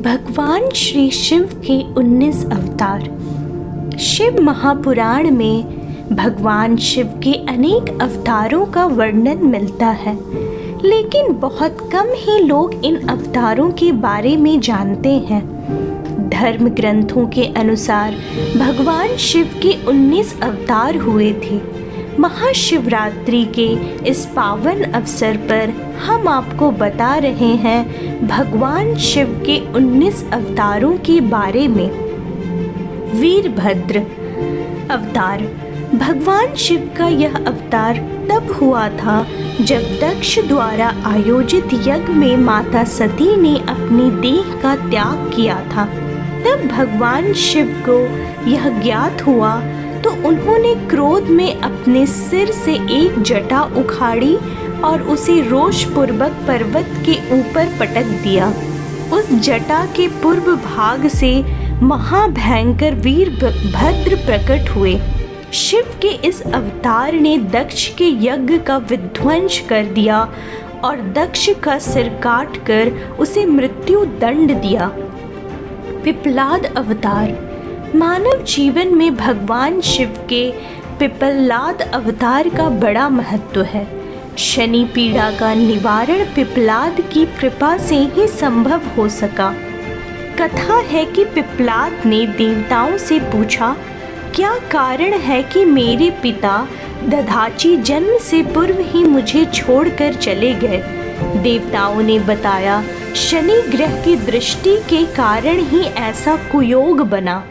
भगवान श्री शिव के 19 अवतार। शिव महापुराण में भगवान शिव के अनेक अवतारों का वर्णन मिलता है, लेकिन बहुत कम ही लोग इन अवतारों के बारे में जानते हैं। धर्म ग्रंथों के अनुसार भगवान शिव के 19 अवतार हुए थे। महाशिवरात्रि के इस पावन अवसर पर हम आपको बता रहे हैं भगवान शिव के 19 अवतारों के बारे में। वीरभद्र अवतार। भगवान शिव का यह अवतार तब हुआ था जब दक्ष द्वारा आयोजित यज्ञ में माता सती ने अपनी देह का त्याग किया था। तब भगवान शिव को यह ज्ञात हुआ तो उन्होंने क्रोध में अपने सिर से एक जटा उखाड़ी और उसे रोषपूर्वक पर्वत के ऊपर पटक दिया। उस जटा के पूर्व भाग से महाभयंकर वीरभद्र प्रकट हुए। शिव के इस अवतार ने दक्ष के यज्ञ का विध्वंस कर दिया और दक्ष का सिर काट कर उसे मृत्यु दंड दिया। पिप्पलाद अवतार। मानव जीवन में भगवान शिव के पिप्पलाद अवतार का बड़ा महत्व है। शनि पीड़ा का निवारण पिप्पलाद की कृपा से ही संभव हो सका। कथा है कि पिप्पलाद ने देवताओं से पूछा, क्या कारण है कि मेरे पिता दधाची जन्म से पूर्व ही मुझे छोड़कर चले गए? देवताओं ने बताया, शनि ग्रह की दृष्टि के कारण ही ऐसा कुयोग बना।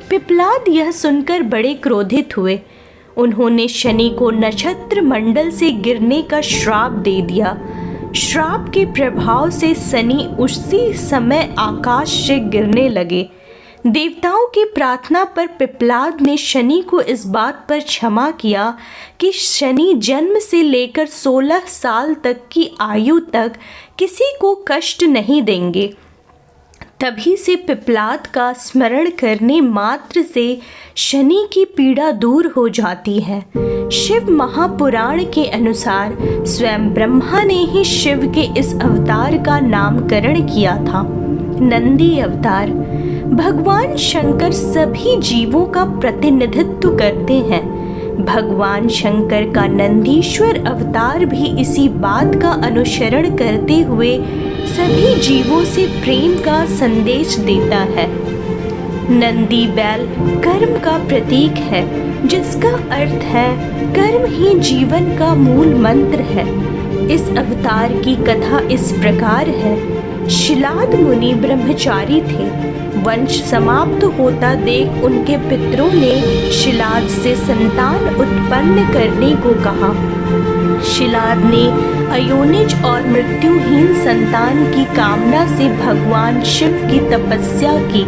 पिप्पलाद यह सुनकर बड़े क्रोधित हुए। उन्होंने शनि को नक्षत्र मंडल से गिरने का श्राप दे दिया। श्राप के प्रभाव से शनि उसी समय आकाश से गिरने लगे। देवताओं की प्रार्थना पर पिप्पलाद ने शनि को इस बात पर क्षमा किया कि शनि जन्म से लेकर 16 साल तक की आयु तक किसी को कष्ट नहीं देंगे। तभी से पिप्पलाद का स्मरण करने मात्र से शनि की पीड़ा दूर हो जाती है। शिव महापुराण के अनुसार स्वयं ब्रह्मा ने ही शिव के इस अवतार का नामकरण किया था। नंदी अवतार। भगवान शंकर सभी जीवों का प्रतिनिधित्व करते हैं। भगवान शंकर का नंदीश्वर अवतार भी इसी बात का अनुसरण करते हुए सभी जीवों से प्रेम का संदेश देता है। नंदी बैल कर्म का प्रतीक है, जिसका अर्थ है कर्म ही जीवन का मूल मंत्र है। इस अवतार की कथा इस प्रकार है। शिलाद मुनि ब्रह्मचारी थे। वंश समाप्त होता देख उनके पितरों ने शिलाद से संतान उत्पन्न करने को कहा। शिलाद ने अयोनिज और मृत्युहीन संतान की कामना से भगवान शिव की तपस्या की।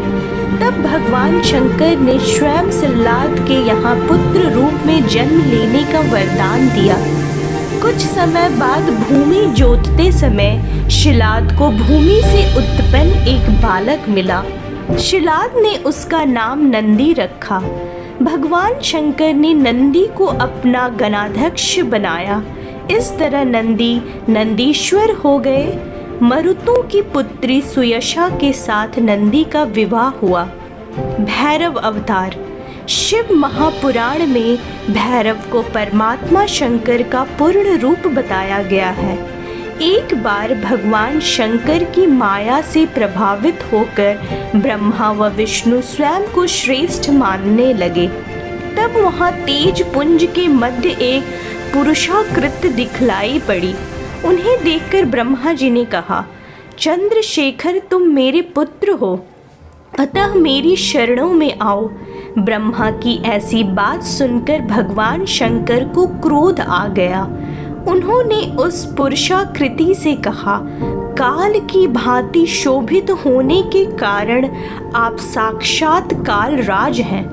तब भगवान शंकर ने स्वयं शिलाद के यहाँ पुत्र रूप में जन्म लेने का वरदान दिया। कुछ समय बाद भूमि जोतते समय शिलाद को भूमि से उत्पन्न एक बालक मिला। शिलाद ने उसका नाम नंदी रखा। भगवान शंकर ने नंदी को अपना गणाध्यक्ष बनाया। इस तरह नंदी नंदीश्वर हो गए। मरुतों की पुत्री सुयशा के साथ नंदी का विवाह हुआ। भैरव अवतार। शिव महापुराण में भैरव को परमात्मा शंकर का पूर्ण रूप बताया गया है। एक बार भगवान शंकर की माया से प्रभावित होकर ब्रह्मा व विष्णु स्वयं को श्रेष्ठ मानने लगे। तब वहाँ तेज पुंज के मध्य एक पुरुषाकृति दिखलाई पड़ी। उन्हें देखकर ब्रह्मा जी ने कहा, चंद्रशेखर तुम मेरे पुत्र हो, अतः मेरी शरणों में आओ। ब्रह्मा की ऐसी बात सुनकर भगवान शंकर को क्रोध आ गया। उन्होंने उस पुरुषाकृति से कहा, काल की भांति शोभित होने के कारण आप साक्षात काल राज हैं,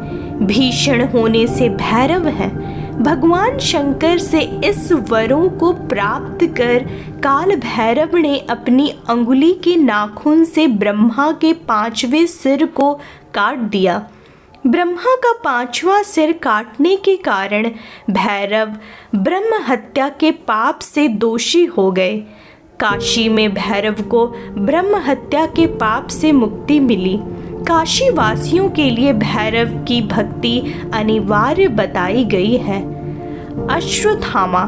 भीषण होने से भैरव हैं। भगवान शंकर से इस वरों को प्राप्त कर काल भैरव ने अपनी अंगुली के नाखून से ब्रह्मा के 5वें सिर को काट दिया। ब्रह्मा का 5वां सिर काटने के कारण भैरव ब्रह्म हत्या के पाप से दोषी हो गए। काशी में भैरव को ब्रह्म हत्या के पाप से मुक्ति मिली। काशी वासियों के लिए भैरव की भक्ति अनिवार्य बताई गई है। अश्वत्थामा।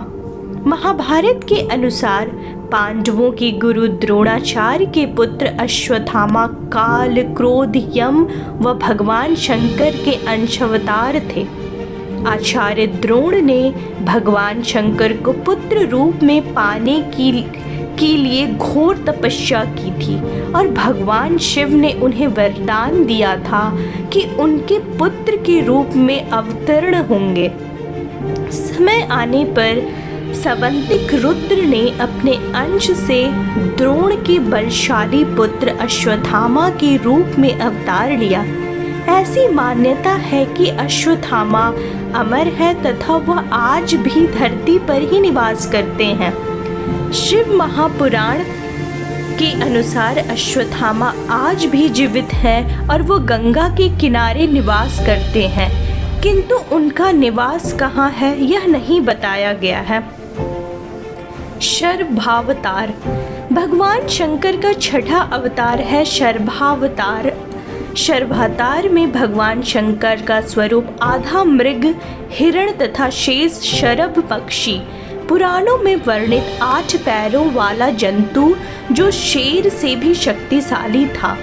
महाभारत के अनुसार पांडवों के गुरु द्रोणाचार्य के पुत्र अश्वत्थामा काल, क्रोध, यम व भगवान शंकर के अंशावतार थे। आचार्य द्रोण ने भगवान शंकर को पुत्र रूप में पाने के लिए घोर तपस्या की थी और भगवान शिव ने उन्हें वरदान दिया था कि उनके पुत्र के रूप में अवतरण होंगे। समय आने पर सवंतिक रुद्र ने अपने अंश से द्रोण के बलशाली पुत्र अश्वत्थामा के रूप में अवतार लिया। ऐसी मान्यता है कि अश्वत्थामा अमर है तथा वह आज भी धरती पर ही निवास करते हैं। शिव महापुराण के अनुसार अश्वत्थामा आज भी जीवित है और वो गंगा के किनारे निवास करते हैं, किंतु उनका निवास कहाँ है यह नहीं बताया गया है। शर्भावतार। भगवान शंकर का छठा अवतार है शर्भावतार। शर्भावतार में भगवान शंकर का स्वरूप आधा मृग, हिरण तथा शेष शरभ पक्षी, पुराणों में वर्णित 8 पैरों वाला जंतु जो शेर से भी शक्तिशाली था।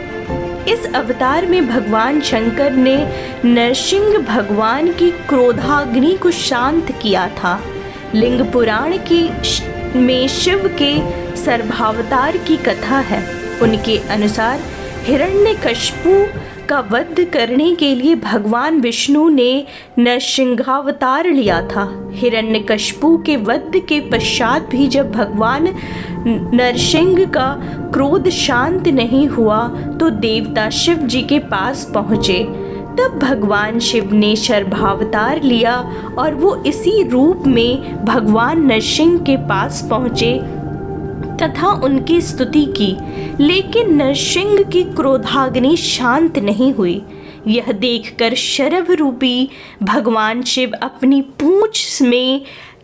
इस अवतार में भगवान शंकर ने नरसिंह भगवान की क्रोधाग्नि को शांत किया था। लिंग पुराण में शिव के सर्भावतार की कथा है। उनके अनुसार हिरण्यकशिपु का वध करने के लिए भगवान विष्णु ने नरसिंहावतार लिया था। हिरण्यकशिपु के वध के पश्चात भी जब भगवान नरसिंह का क्रोध शांत नहीं हुआ तो देवता शिव जी के पास पहुँचे। तब भगवान शिव ने शर्भावतार लिया और वो इसी रूप में भगवान नरसिंह के पास पहुँचे तथा उनकी स्तुति की, लेकिन नरसिंह की क्रोधाग्नि शांत नहीं हुई। यह देखकर शरभ रूपी भगवान शिव अपनी पूंछ में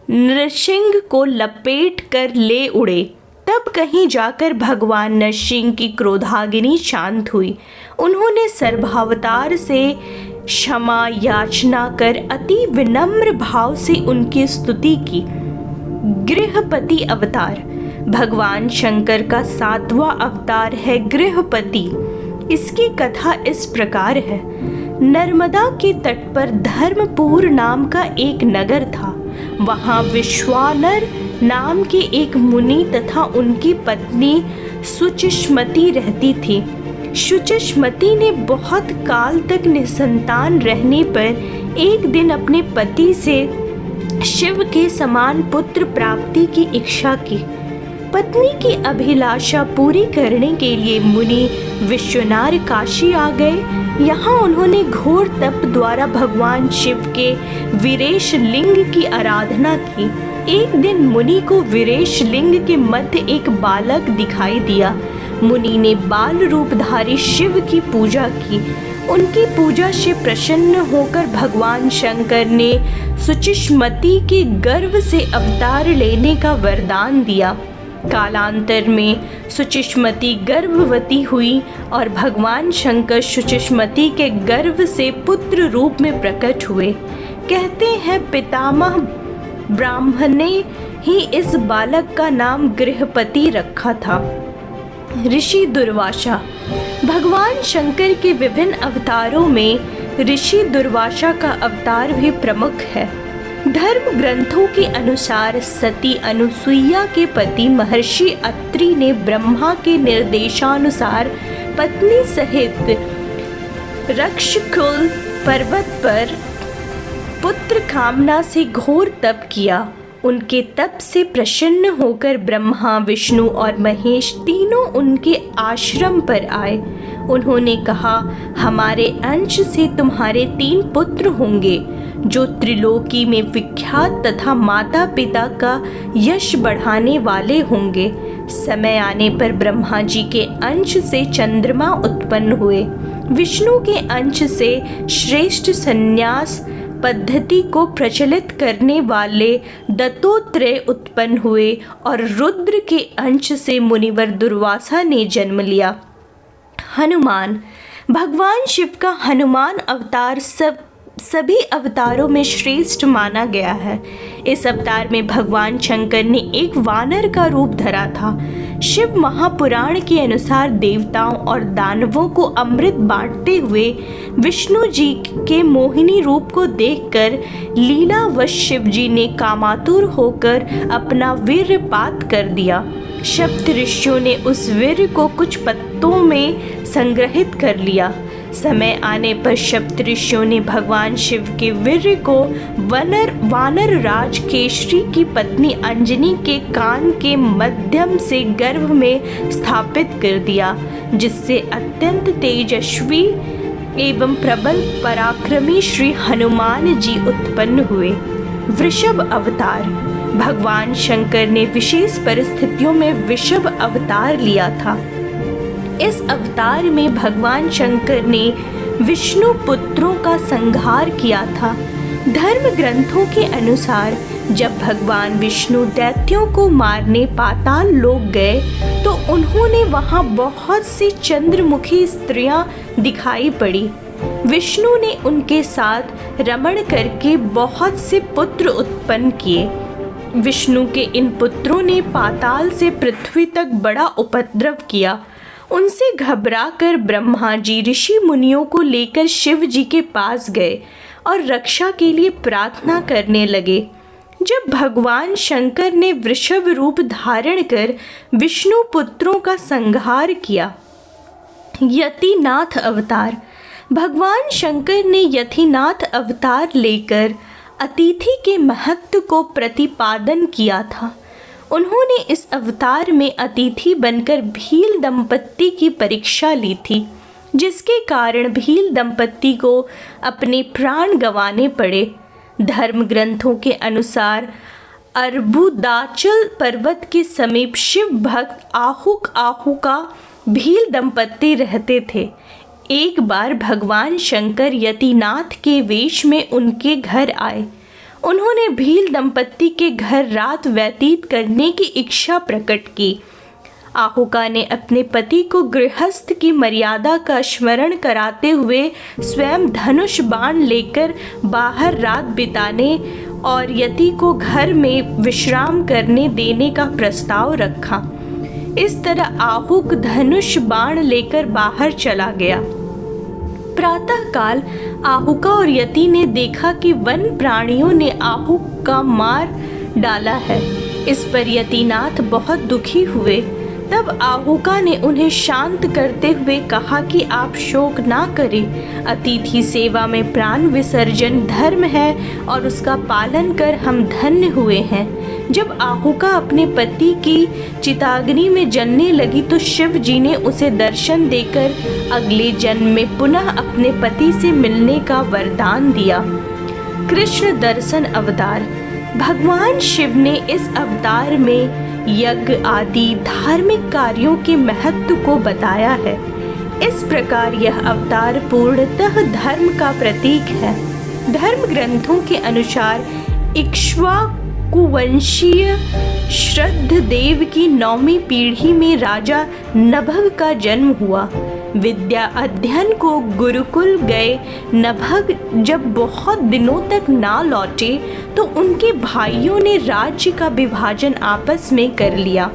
नरसिंह को लपेट कर ले उड़े। तब कहीं जाकर भगवान नरसिंह की क्रोधाग्नि शांत हुई। उन्होंने सर्भावतार से क्षमा याचना कर अति विनम्र भाव से उनकी स्तुति की। गृहपति अवतार। भगवान शंकर का 7वां अवतार है गृहपति। इसकी कथा इस प्रकार है। नर्मदा के तट पर धर्मपुर नाम का एक नगर था। वहाँ विश्वानर नाम के एक मुनि तथा उनकी पत्नी सुचिष्मति रहती थी। सुचिष्मति ने बहुत काल तक निसंतान रहने पर एक दिन अपने पति से शिव के समान पुत्र प्राप्ति की इच्छा की। पत्नी की अभिलाषा पूरी करने के लिए मुनि विश्वनाथ काशी आ गए। यहाँ उन्होंने घोर तप द्वारा भगवान शिव के वीरेश लिंग की आराधना की। एक दिन मुनि को वीरेश लिंग के मध्य एक बालक दिखाई दिया। मुनि ने बाल रूपधारी शिव की पूजा की। उनकी पूजा से प्रसन्न होकर भगवान शंकर ने सुचिष्मति के गर्भ से अवतार लेने का वरदान दिया। कालांतर में सुचिष्मति गर्भवती हुई और भगवान शंकर सुचिष्मति के गर्भ से पुत्र रूप में प्रकट हुए। कहते हैं पितामह ब्राह्मण ने ही इस बालक का नाम गृहपति रखा था। ऋषि दुर्वासा। भगवान शंकर के विभिन्न अवतारों में ऋषि दुर्वासा का अवतार भी प्रमुख है। धर्म ग्रंथों के अनुसार सती अनुसुईया के पति महर्षि अत्रि ने ब्रह्मा के निर्देशानुसार पत्नी सहित रक्षकुल पर्वत पर पुत्र कामना से घोर तप किया। उनके तप से प्रसन्न होकर ब्रह्मा, विष्णु और महेश तीनों उनके आश्रम पर आए। उन्होंने कहा, हमारे अंश से तुम्हारे 3 पुत्र होंगे जो त्रिलोकी में विख्यात तथा माता पिता का यश बढ़ाने वाले होंगे। समय आने पर ब्रह्मा जी के अंश से चंद्रमा उत्पन्न हुए। विष्णु के अंश से श्रेष्ठ सन्यास पद्धति को प्रचलित करने वाले दत्तात्रेय उत्पन्न हुए और रुद्र के अंश से मुनिवर दुर्वासा ने जन्म लिया। हनुमान। भगवान शिव का हनुमान अवतार सभी अवतारों में श्रेष्ठ माना गया है। इस अवतार में भगवान शंकर ने एक वानर का रूप धरा था। शिव महापुराण के अनुसार देवताओं और दानवों को अमृत बांटते हुए विष्णु जी के मोहिनी रूप को देखकर लीलावश शिव जी ने कामातुर होकर अपना वीर्यपात कर दिया। सप्त ऋषियों ने उस वीर्य को कुछ पत्तों में संग्रहित कर लिया। समय आने पर सप्त ऋषियों ने भगवान शिव के वीर्य को वानर राज केशरी की पत्नी अंजनी के कान के माध्यम से गर्भ में स्थापित कर दिया, जिससे अत्यंत तेजस्वी एवं प्रबल पराक्रमी श्री हनुमान जी उत्पन्न हुए। वृषभ अवतार। भगवान शंकर ने विशेष परिस्थितियों में वृषभ अवतार लिया था। इस अवतार में भगवान शंकर ने विष्णु पुत्रों का संहार किया था। धर्म ग्रंथों के अनुसार जब भगवान विष्णु दैत्यों को मारने पाताल लोक गए तो उन्होंने वहां बहुत सी चंद्रमुखी स्त्रियां दिखाई पड़ी। विष्णु ने उनके साथ रमण करके बहुत से पुत्र उत्पन्न किए। विष्णु के इन पुत्रों ने पाताल से पृथ्वी तक बड़ा उपद्रव किया। उनसे घबराकर ब्रह्मा जी ऋषि मुनियों को लेकर शिव जी के पास गए और रक्षा के लिए प्रार्थना करने लगे। जब भगवान शंकर ने वृषभ रूप धारण कर विष्णु पुत्रों का संहार किया। यतिनाथ अवतार। भगवान शंकर ने यतिनाथ अवतार लेकर अतिथि के महत्व को प्रतिपादन किया था। उन्होंने इस अवतार में अतिथि बनकर भील दंपत्ति की परीक्षा ली थी, जिसके कारण भील दंपत्ति को अपने प्राण गंवाने पड़े। धर्म ग्रंथों के अनुसार अर्बुदाचल पर्वत के समीप शिव भक्त आहुका भील दंपत्ति रहते थे। एक बार भगवान शंकर यतिनाथ के वेश में उनके घर आए। उन्होंने भील दंपत्ति के घर रात व्यतीत करने की इच्छा प्रकट की। आहुका ने अपने पति को गृहस्थ की मर्यादा का स्मरण कराते हुए स्वयं धनुष बाण लेकर बाहर रात बिताने और यति को घर में विश्राम करने देने का प्रस्ताव रखा। इस तरह आहुक धनुष बाण लेकर बाहर चला गया। प्रातःकाल आहुका और यति ने देखा कि वन प्राणियों ने आहुक का मार डाला है। इस पर यतिनाथ बहुत दुखी हुए। तब आहुका ने उन्हें शांत करते हुए कहा कि आप शोक ना करें। अतिथि सेवा में प्राण विसर्जन धर्म है और उसका पालन कर हम धन्य हुए हैं। जब आहुका अपने पति की चिताग्नि में जलने लगी तो शिव जी ने उसे दर्शन देकर अगले जन्म में पुनः अपने पति से मिलने का वरदान दिया। कृष्ण दर्शन अवतार। भगवान शिव ने इस अवतार में यज्ञ आदि धार्मिक कार्यों के महत्व को बताया है। इस प्रकार यह अवतार पूर्णतः धर्म का प्रतीक है। धर्म ग्रंथों के अनुसार इक्ष्वाकुवंशीय श्रद्धदेव की 9वीं पीढ़ी में राजा नभग का जन्म हुआ। विद्या अध्ययन को गुरुकुल गए नभग जब बहुत दिनों तक ना लौटे तो उनके भाइयों ने राज्य का विभाजन आपस में कर लिया।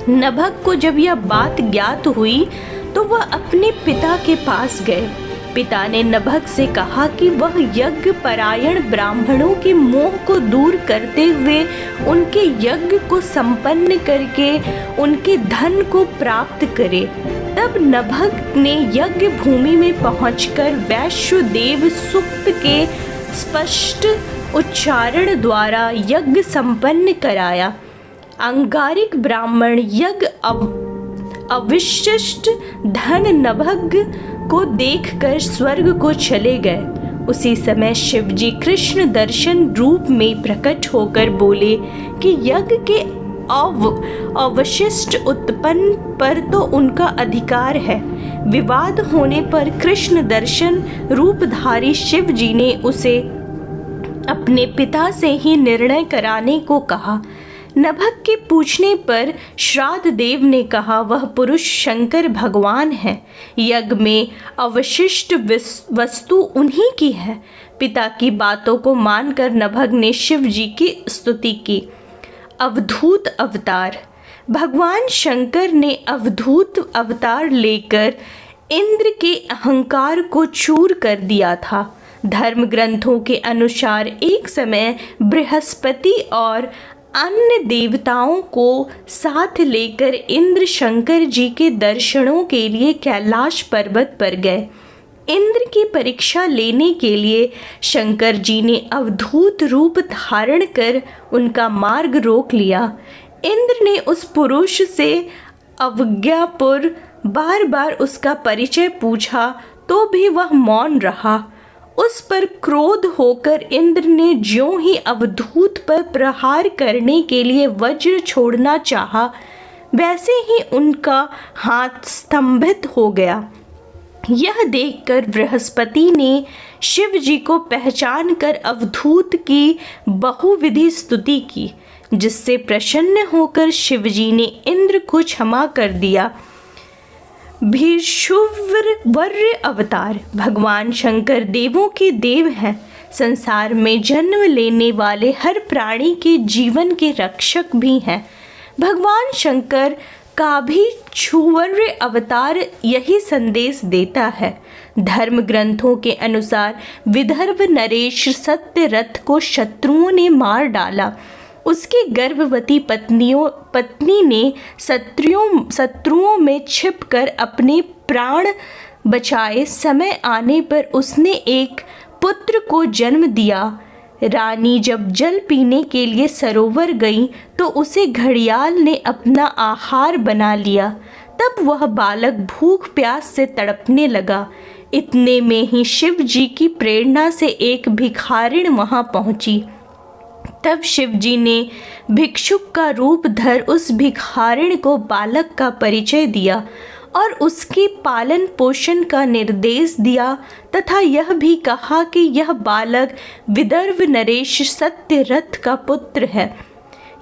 नभग को जब यह बात ज्ञात हुई तो वह अपने पिता के पास गए। पिता ने नभग से कहा कि वह यज्ञ परायण ब्राह्मणों के मोह को दूर करते हुए उनके यज्ञ को संपन्न करके उनके धन को प्राप्त करे। तब नभग ने यज्ञ भूमि में पहुंचकर वैश्वदेव सूक्त के स्पष्ट उच्चारण द्वारा यज्ञ संपन्न कराया। अंगारिक ब्राह्मण यज्ञ अविशिष्ट धन नभग को देखकर स्वर्ग को चले गए। उसी समय शिवजी कृष्ण दर्शन रूप में प्रकट होकर बोले कि यज्ञ के अवशिष्ट उत्पन्न पर तो उनका अधिकार है। विवाद होने पर कृष्ण दर्शन रूपधारी शिव जी ने उसे अपने पिता से ही निर्णय कराने को कहा। नभक के पूछने पर श्राद्ध देव ने कहा, वह पुरुष शंकर भगवान है। यज्ञ में अवशिष्ट वस्तु उन्हीं की है। पिता की बातों को मानकर नभग ने शिव जी की स्तुति की। अवधूत अवतार। भगवान शंकर ने अवधूत अवतार लेकर इंद्र के अहंकार को चूर कर दिया था। धर्म ग्रंथों के अनुसार एक समय बृहस्पति और अन्य देवताओं को साथ लेकर इंद्र शंकर जी के दर्शनों के लिए कैलाश पर्वत पर गए। इंद्र की परीक्षा लेने के लिए शंकर जी ने अवधूत रूप धारण कर उनका मार्ग रोक लिया। इंद्र ने उस पुरुष से अवज्ञापुर बार बार उसका परिचय पूछा तो भी वह मौन रहा। उस पर क्रोध होकर इंद्र ने ज्यों ही अवधूत पर प्रहार करने के लिए वज्र छोड़ना चाहा, वैसे ही उनका हाथ स्तंभित हो गया। यह देखकर बृहस्पति ने शिव जी को पहचान कर अवधूत की बहुविधि स्तुति की, जिससे प्रसन्न होकर शिव जी ने इंद्र को क्षमा कर दिया। भीष्मवर्य अवतार। भगवान शंकर देवों के देव हैं। संसार में जन्म लेने वाले हर प्राणी के जीवन के रक्षक भी हैं। भगवान शंकर का भी क्षुवर्य अवतार यही संदेश देता है। धर्म ग्रंथों के अनुसार विदर्भ नरेश सत्यरथ को शत्रुओं ने मार डाला। उसकी गर्भवती पत्नी ने शत्रुओं में छिपकर अपने प्राण बचाए। समय आने पर उसने एक पुत्र को जन्म दिया। रानी जब जल पीने के लिए सरोवर गई तो उसे घड़ियाल ने अपना आहार बना लिया। तब वह बालक भूख प्यास से तड़पने लगा। इतने में ही शिव जी की प्रेरणा से एक भिखारिण वहां पहुंची। तब शिव जी ने भिक्षुक का रूप धर उस भिखारिण को बालक का परिचय दिया और उसके पालन पोषण का निर्देश दिया तथा यह भी कहा कि यह बालक विदर्भ नरेश सत्यरथ का पुत्र है।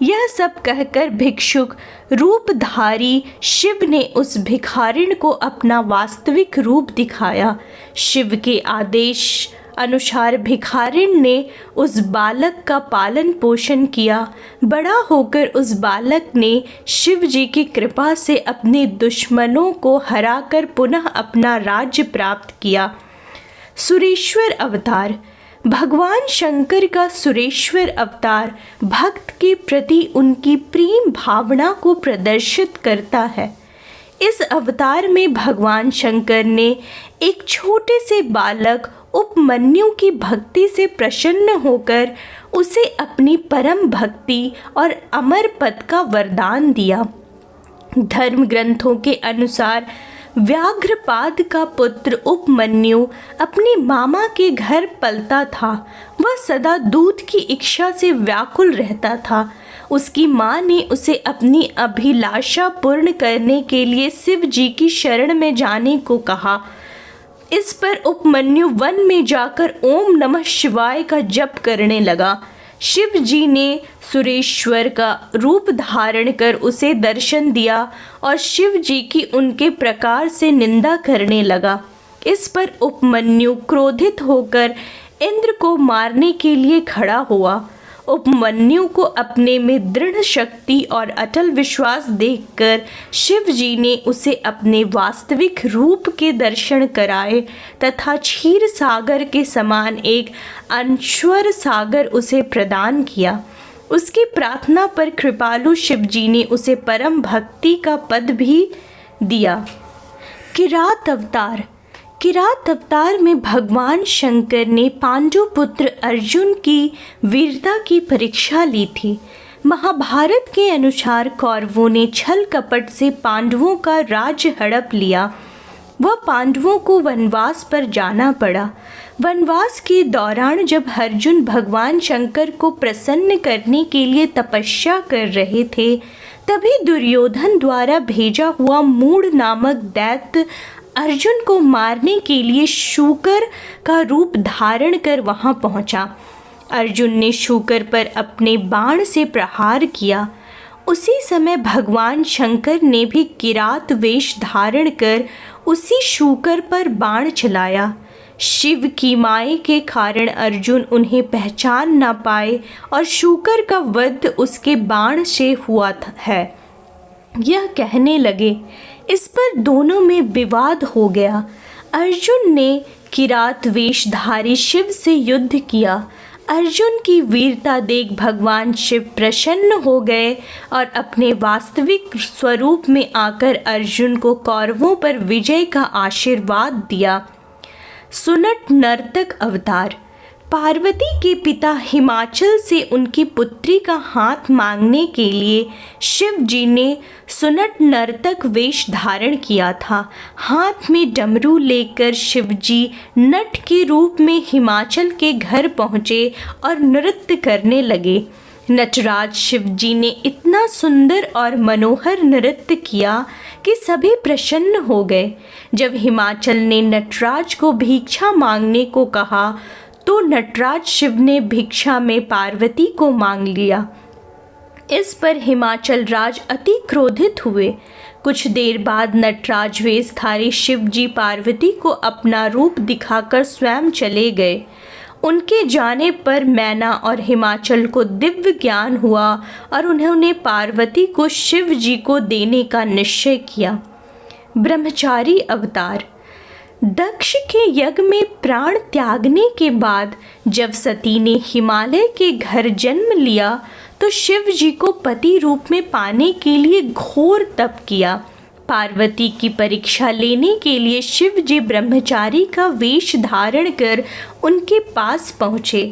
यह सब कहकर भिक्षुक रूपधारी शिव ने उस भिखारिण को अपना वास्तविक रूप दिखाया। शिव के आदेश अनुसार भिखारिण ने उस बालक का पालन पोषण किया। बड़ा होकर उस बालक ने शिव जी की कृपा से अपने दुश्मनों को हराकर पुनः अपना राज्य प्राप्त किया। सुरेश्वर अवतार। भगवान शंकर का सुरेश्वर अवतार भक्त के प्रति उनकी प्रेम भावना को प्रदर्शित करता है। इस अवतार में भगवान शंकर ने एक छोटे से बालक उपमन्यु की भक्ति से प्रसन्न होकर उसे अपनी परम भक्ति और अमर पद का वरदान दिया। धर्म ग्रंथों के अनुसार व्याघ्रपाद का पुत्र उपमन्यु अपने मामा के घर पलता था। वह सदा दूध की इच्छा से व्याकुल रहता था। उसकी माँ ने उसे अपनी अभिलाषा पूर्ण करने के लिए शिव जी की शरण में जाने को कहा। इस पर उपमन्यु वन में जाकर ओम नमः शिवाय का जप करने लगा। शिव जी ने सुरेश्वर का रूप धारण कर उसे दर्शन दिया और शिव जी की उनके प्रकार से निंदा करने लगा। इस पर उपमन्यु क्रोधित होकर इंद्र को मारने के लिए खड़ा हुआ। उपमन्यु को अपने में दृढ़ शक्ति और अटल विश्वास देखकर शिव जी ने उसे अपने वास्तविक रूप के दर्शन कराए तथा क्षीर सागर के समान एक अनश्वर सागर उसे प्रदान किया। उसकी प्रार्थना पर कृपालु शिव जी ने उसे परम भक्ति का पद भी दिया। किरात अवतार। किरात अवतार में भगवान शंकर ने पांडु पुत्र अर्जुन की वीरता की परीक्षा ली थी। महाभारत के अनुसार कौरवों ने छल कपट से पांडवों का राज्य हड़प लिया। वह पांडवों को वनवास पर जाना पड़ा। वनवास के दौरान जब अर्जुन भगवान शंकर को प्रसन्न करने के लिए तपस्या कर रहे थे, तभी दुर्योधन द्वारा भेजा हुआ मूढ़ नामक दैत्य अर्जुन को मारने के लिए शूकर का रूप धारण कर वहां पहुंचा। अर्जुन ने शूकर पर अपने बाण से प्रहार किया। उसी समय भगवान शंकर ने भी किरात वेश धारण कर उसी शूकर पर बाण चलाया। शिव की माया के कारण अर्जुन उन्हें पहचान न पाए और शूकर का वध उसके बाण से हुआ है। यह कहने लगे। इस पर दोनों में विवाद हो गया। अर्जुन ने किरात वेशधारी शिव से युद्ध किया। अर्जुन की वीरता देख भगवान शिव प्रसन्न हो गए और अपने वास्तविक स्वरूप में आकर अर्जुन को कौरवों पर विजय का आशीर्वाद दिया। सुनट नर्तक अवतार। पार्वती के पिता हिमाचल से उनकी पुत्री का हाथ मांगने के लिए शिव जी ने सुनट नर्तक वेश धारण किया था। हाथ में डमरू लेकर शिव जी नट के रूप में हिमाचल के घर पहुँचे और नृत्य करने लगे। नटराज शिव जी ने इतना सुंदर और मनोहर नृत्य किया कि सभी प्रसन्न हो गए। जब हिमाचल ने नटराज को भिक्षा मांगने को कहा तो नटराज शिव ने भिक्षा में पार्वती को मांग लिया। इस पर हिमाचल राज अति क्रोधित हुए। कुछ देर बाद नटराज वेशधारी शिव जी पार्वती को अपना रूप दिखाकर स्वयं चले गए। उनके जाने पर मैना और हिमाचल को दिव्य ज्ञान हुआ और उन्होंने पार्वती को शिव जी को देने का निश्चय किया। ब्रह्मचारी अवतार। दक्ष के यज्ञ में प्राण त्यागने के बाद जब सती ने हिमालय के घर जन्म लिया तो शिव जी को पति रूप में पाने के लिए घोर तप किया। पार्वती की परीक्षा लेने के लिए शिव जी ब्रह्मचारी का वेश धारण कर उनके पास पहुँचे।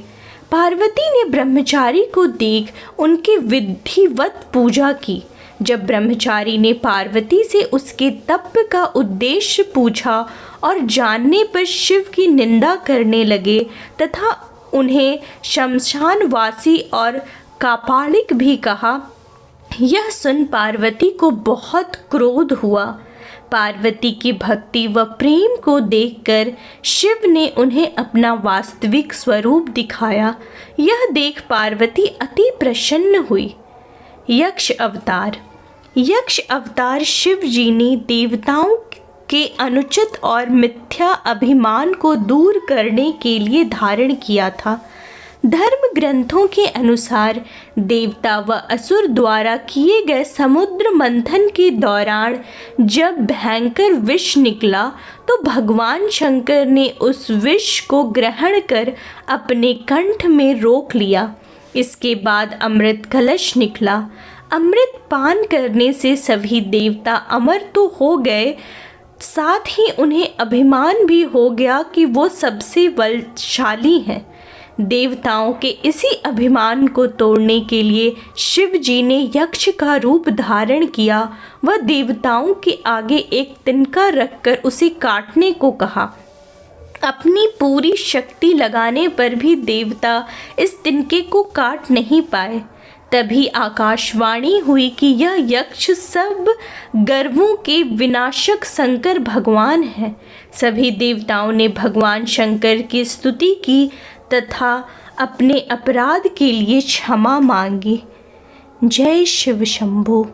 पार्वती ने ब्रह्मचारी को देख उनकी विधिवत पूजा की। जब ब्रह्मचारी ने पार्वती से उसके तप का उद्देश्य पूछा और जानने पर शिव की निंदा करने लगे तथा उन्हें शमशानवासी और कापालिक भी कहा। यह सुन पार्वती को बहुत क्रोध हुआ। पार्वती की भक्ति व प्रेम को देखकर शिव ने उन्हें अपना वास्तविक स्वरूप दिखाया। यह देख पार्वती अति प्रसन्न हुई। यक्ष अवतार। यक्ष अवतार शिव जी ने देवताओं के अनुचित और मिथ्या अभिमान को दूर करने के लिए धारण किया था। धर्म ग्रंथों के अनुसार देवता व असुर द्वारा किए गए समुद्र मंथन के दौरान जब भयंकर विष निकला तो भगवान शंकर ने उस विष को ग्रहण कर अपने कंठ में रोक लिया। इसके बाद अमृत कलश निकला। अमृत पान करने से सभी देवता अमर तो हो गए, साथ ही उन्हें अभिमान भी हो गया कि वो सबसे बलशाली हैं। देवताओं के इसी अभिमान को तोड़ने के लिए शिव जी ने यक्ष का रूप धारण किया व देवताओं के आगे एक तिनका रखकर उसे काटने को कहा। अपनी पूरी शक्ति लगाने पर भी देवता इस तिनके को काट नहीं पाए। तभी आकाशवाणी हुई कि यह यक्ष सब गर्वों के विनाशक शंकर भगवान हैं। सभी देवताओं ने भगवान शंकर की स्तुति की तथा अपने अपराध के लिए क्षमा मांगी। जय शिव शंभो।